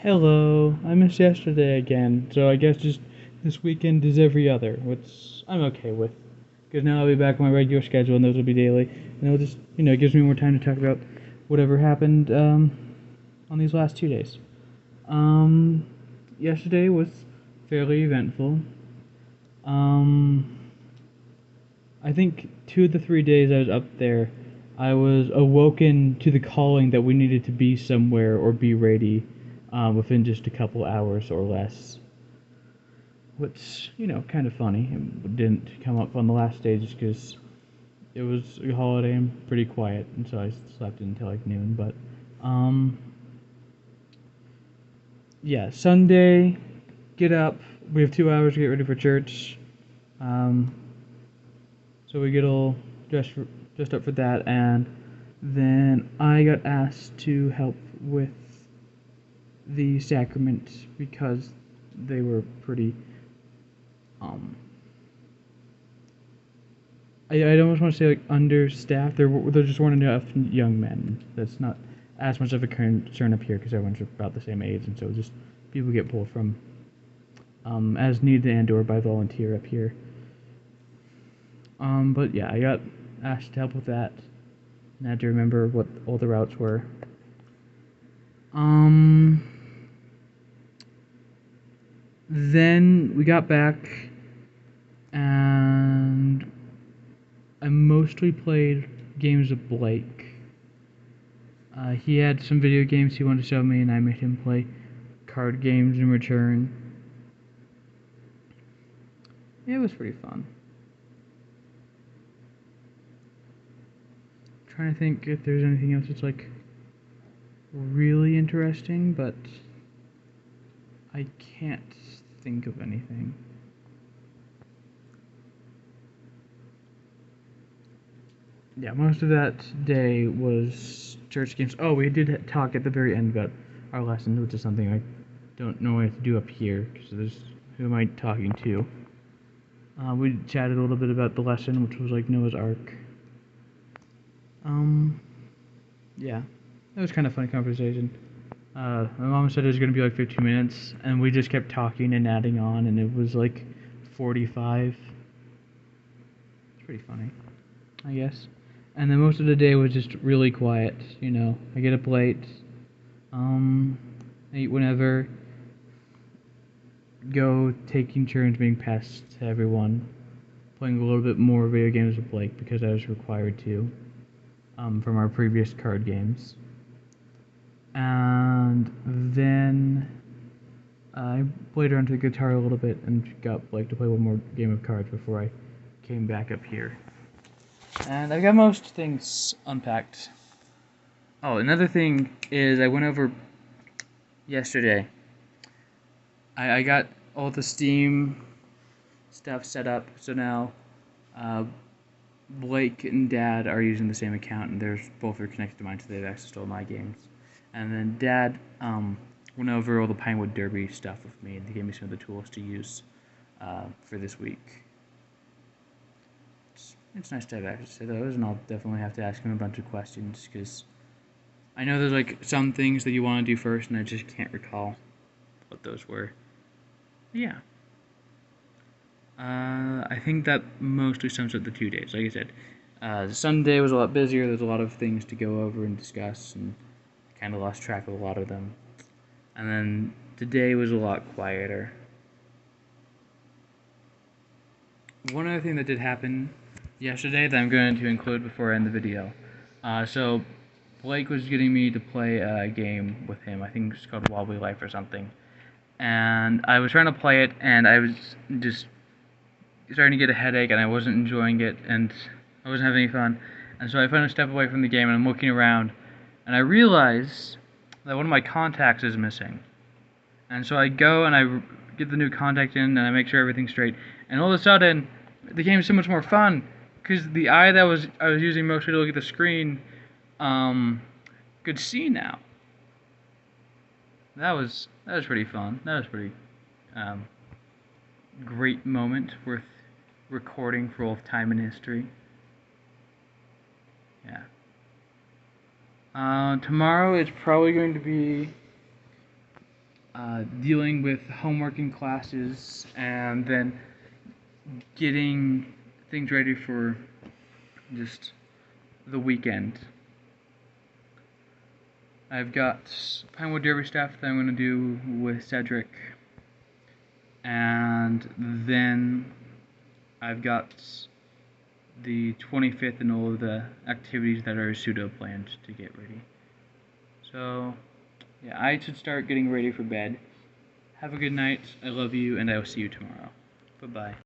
Hello, I missed yesterday again, so I guess just this weekend is every other, which I'm okay with. Because now I'll be back on my regular schedule and those will be daily. And it'll just, it gives me more time to talk about whatever happened on these last 2 days. Um, Yesterday was fairly eventful. Um, I think 2 of the 3 days I was up there, I was awoken to the calling that we needed to be somewhere or be ready within just a couple hours or less. Which, kind of funny. It didn't come up on the last day just because it was a holiday and pretty quiet, and so I slept until like noon. But, yeah, Sunday, get up. We have 2 hours to get ready for church. Um, so we get all dressed up for that, and then I got asked to help with the sacrament because they were pretty um I almost want to say like understaffed. There just weren't enough young men. That's not as much of a concern up here because everyone's about the same age, and so just people get pulled from as needed and or by volunteer up here. But yeah, I got asked to help with that, and I had to remember what all the routes were. Um, then we got back, and I mostly played games with Blake. He had some video games he wanted to show me, and I made him play card games in return. It was pretty fun. I'm trying to think if there's anything else that's like really interesting, but I can't think of anything. Yeah, most of that day was church games. Oh, we did talk at the very end about our lessons, which is something I don't normally have to do up here, because there's who am I talking to? We chatted a little bit about the lesson, which was like Noah's Ark. Yeah, it was kind of a funny conversation. My mom said it was going to be like 15 minutes, and we just kept talking and adding on, and it was like 45. It's pretty funny, I guess. And then most of the day was just really quiet, I get up late, I eat whenever, go taking turns being pests to everyone, playing a little bit more video games with Blake because I was required to, from our previous card games. And then I played around to the guitar a little bit and got Blake to play one more game of cards before I came back up here. And I got most things unpacked. Oh, another thing is I went over yesterday. I got all the Steam stuff set up, so now Blake and Dad are using the same account, and they're both are connected to mine, so they have access to all my games. And then Dad went over all the Pinewood Derby stuff with me, and they gave me some of the tools to use for this week. It's nice to have access to those, and I'll definitely have to ask him a bunch of questions, because I know there's like some things that you want to do first, and I just can't recall what those were. Yeah. I think that mostly sums up the 2 days. Like I said, Sunday was a lot busier. There's a lot of things to go over and discuss, and I kind of lost track of a lot of them. And then today was a lot quieter. One other thing that did happen yesterday that I'm going to include before I end the video. So Blake was getting me to play a game with him. I think it's called Wobbly Life or something. And I was trying to play it, and I was just starting to get a headache, and I wasn't enjoying it, and I wasn't having any fun. And so I finally step away from the game, and I'm looking around, and I realize that one of my contacts is missing. And so I go and I get the new contact in, and I make sure everything's straight. And all of a sudden, the game is so much more fun because the eye that I was using mostly to look at the screen could see now. That was pretty fun. That was pretty great moment worth recording for all of time in history. Yeah. Tomorrow is probably going to be dealing with homework in classes, and then getting things ready for just the weekend. I've got Pinewood Derby stuff that I'm going to do with Cedric, and then I've got the 25th and all of the activities that are pseudo planned to get ready. So, yeah, I should start getting ready for bed. Have a good night. I love you, and I will see you tomorrow. Bye-bye.